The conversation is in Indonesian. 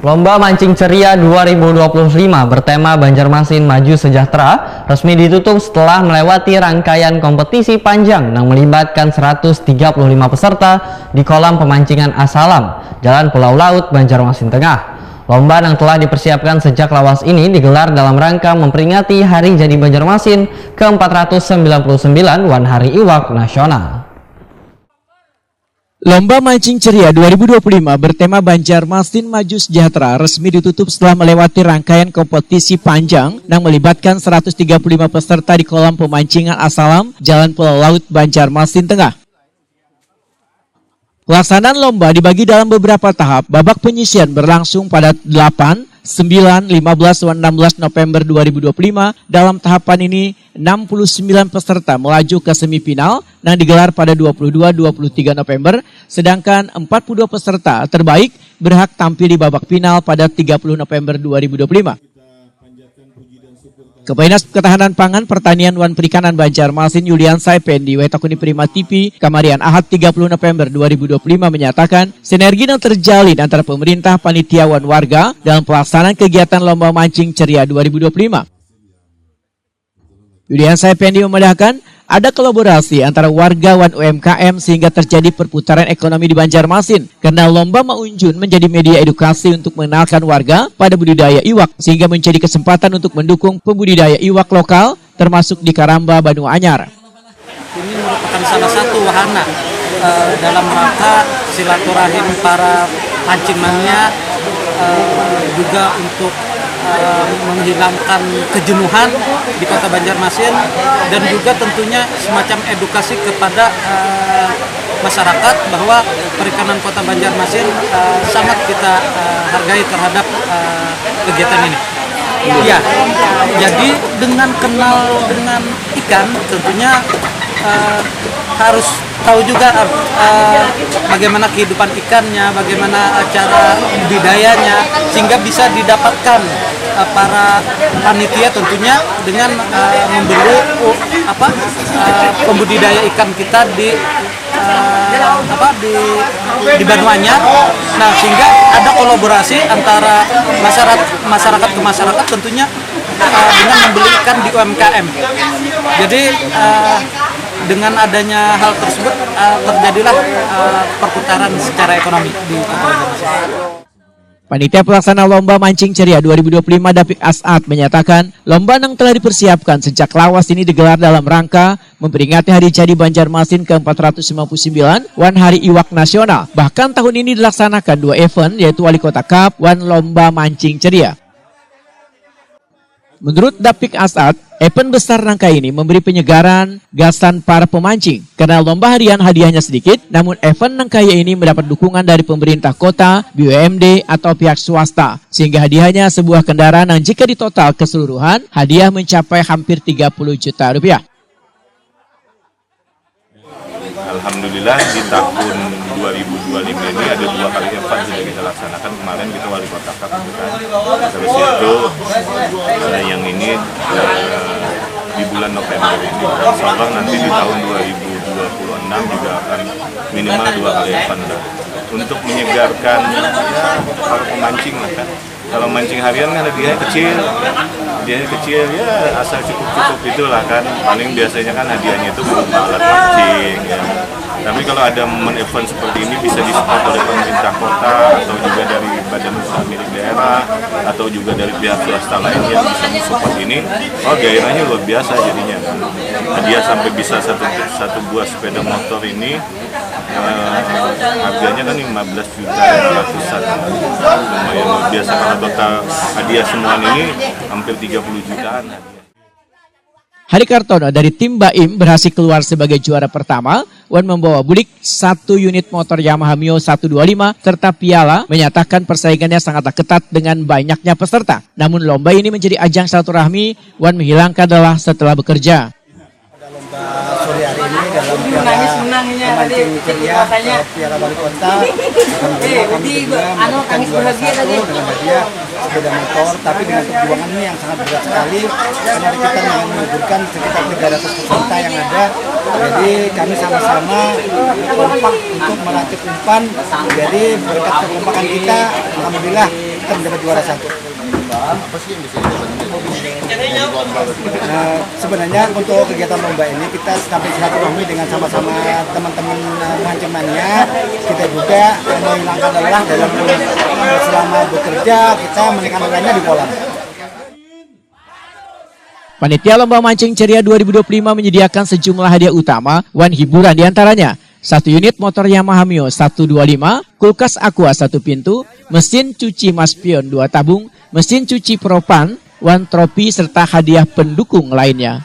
Lomba Mancing Ceria 2025 bertema Banjarmasin Maju Sejahtera resmi ditutup setelah melewati rangkaian kompetisi panjang yang melibatkan 135 peserta di kolam pemancingan Asalam, Jalan Pulau Laut, Banjarmasin Tengah. Lomba yang telah dipersiapkan sejak lawas ini digelar dalam rangka memperingati Hari Jadi Banjarmasin ke-499 Wan Hari Iwak Nasional. Lomba Mancing Ceria 2025 bertema Banjarmasin Maju Sejahtera resmi ditutup setelah melewati rangkaian kompetisi panjang yang melibatkan 135 peserta di kolam pemancingan Asalam, Jalan Pulau Laut, Banjarmasin Tengah. Pelaksanaan lomba dibagi dalam beberapa tahap. Babak penyisian berlangsung pada 8, 9, 15, dan 16 November 2025. Dalam tahapan ini, 69 peserta melaju ke semifinal yang digelar pada 22-23 November, sedangkan 42 peserta terbaik berhak tampil di babak final pada 30 November 2025. Kepala Dinas Ketahanan Pangan Pertanian Wan Perikanan Banjarmasin Yulian Saipendi Wetakuni Prima TV Kamarian Ahad 30 November 2025 menyatakan sinergi yang terjalin antara pemerintah, panitia, wan warga dalam pelaksanaan kegiatan Lomba Mancing Ceria 2025. Yulian Saipendi memudahkan ada kolaborasi antara warga wan UMKM sehingga terjadi perputaran ekonomi di Banjarmasin. Karena Lomba Maunjun menjadi media edukasi untuk mengenalkan warga pada budidaya iwak sehingga menjadi kesempatan untuk mendukung pembudidaya iwak lokal termasuk di Karamba, Banu Anyar. Ini merupakan salah satu wahana dalam rangka silaturahim para pancingmannya, juga untuk menghilangkan kejenuhan di Kota Banjarmasin dan juga tentunya semacam edukasi kepada masyarakat bahwa perikanan Kota Banjarmasin sangat kita hargai terhadap kegiatan ini. Ya, jadi dengan kenal dengan ikan tentunya harus tahu juga bagaimana kehidupan ikannya, bagaimana cara budidayanya, sehingga bisa didapatkan para panitia tentunya dengan membeli pembudidaya ikan kita di Banu Anyar. Nah, sehingga ada kolaborasi antara masyarakat ke masyarakat tentunya dengan membeli ikan di UMKM. Jadi dengan adanya hal tersebut terjadilah perputaran secara ekonomi di Kota Banjarmasin. Panitia pelaksana Lomba Mancing Ceria 2025 David As'ad menyatakan lomba yang telah dipersiapkan sejak lawas ini digelar dalam rangka memperingati Hari Jadi Banjarmasin ke-499 Wan Hari Iwak Nasional. Bahkan tahun ini dilaksanakan 2 event yaitu Wali Kota Cup dan Lomba Mancing Ceria. Menurut David As'ad, event besar rangka ini memberi penyegaran gasan para pemancing. Karena lomba harian hadiahnya sedikit, namun event rangka ini mendapat dukungan dari pemerintah kota, BUMD, atau pihak swasta. Sehingga hadiahnya sebuah kendaraan yang jika ditotal keseluruhan, hadiah mencapai hampir 30 juta rupiah. Alhamdulillah di tahun 2025 ini ada 2 kali event sudah kita laksanakan. Kemarin kita Wali Kota Cup gitu kan. Terus itu yang ini di bulan November ini. Insyaallah nanti di tahun 2026 juga akan minimal 2 kali event untuk menyegarkan para pemancing lah kan. Kalau mancing harian kan hadiahnya kecil ya asal cukup itulah kan. Paling biasanya kan hadiahnya itu berupa alat mancing ya. Tapi kalau ada momen event seperti ini bisa disupport oleh pemerintah kota atau juga dari badan usaha milik daerah atau juga dari pihak swasta lainnya yang bisa mensupport ini, gairahnya luar biasa jadinya kan. Hadiah sampai bisa satu buah sepeda motor ini harganya kan 15 juta ratusan, lumayan luar biasa. Kalau total hadiah semua ini hampir 30 jutaan. Hari Kartono dari tim Baim berhasil keluar sebagai juara pertama. Wan membawa bulik 1 unit motor Yamaha Mio 125 serta piala, menyatakan persaingannya sangatlah ketat dengan banyaknya peserta. Namun lomba ini menjadi ajang silaturahmi. Wan menghilangkan lelah setelah bekerja. Lomba sore hari ini dalam piala Mancing Ceria Piala Wali Kota dengan hadiah sepeda motor, tapi dengan perjuangan ini yang sangat berat sekali karena kita mengumpulkan sekitar 300 peserta yang ada. Jadi kami sama-sama kompak untuk meracik umpan. Jadi berkat kekompakan kita, alhamdulillah kita mendapat juara 1. Nah, sebenarnya untuk kegiatan lomba ini kita sampai silaturahmi dengan sama-sama teman-teman manajemennya. Kita juga menghilangkan lelah dalam selama bekerja, kita menghilangkan lelahnya di kolam. Panitia Lomba Mancing Ceria 2025 menyediakan sejumlah hadiah utama, wan hiburan diantaranya 1 unit motor Yamaha Mio 125, kulkas Aqua 1 pintu, mesin cuci Maspion 2 tabung, mesin cuci Propan, wan tropi serta hadiah pendukung lainnya.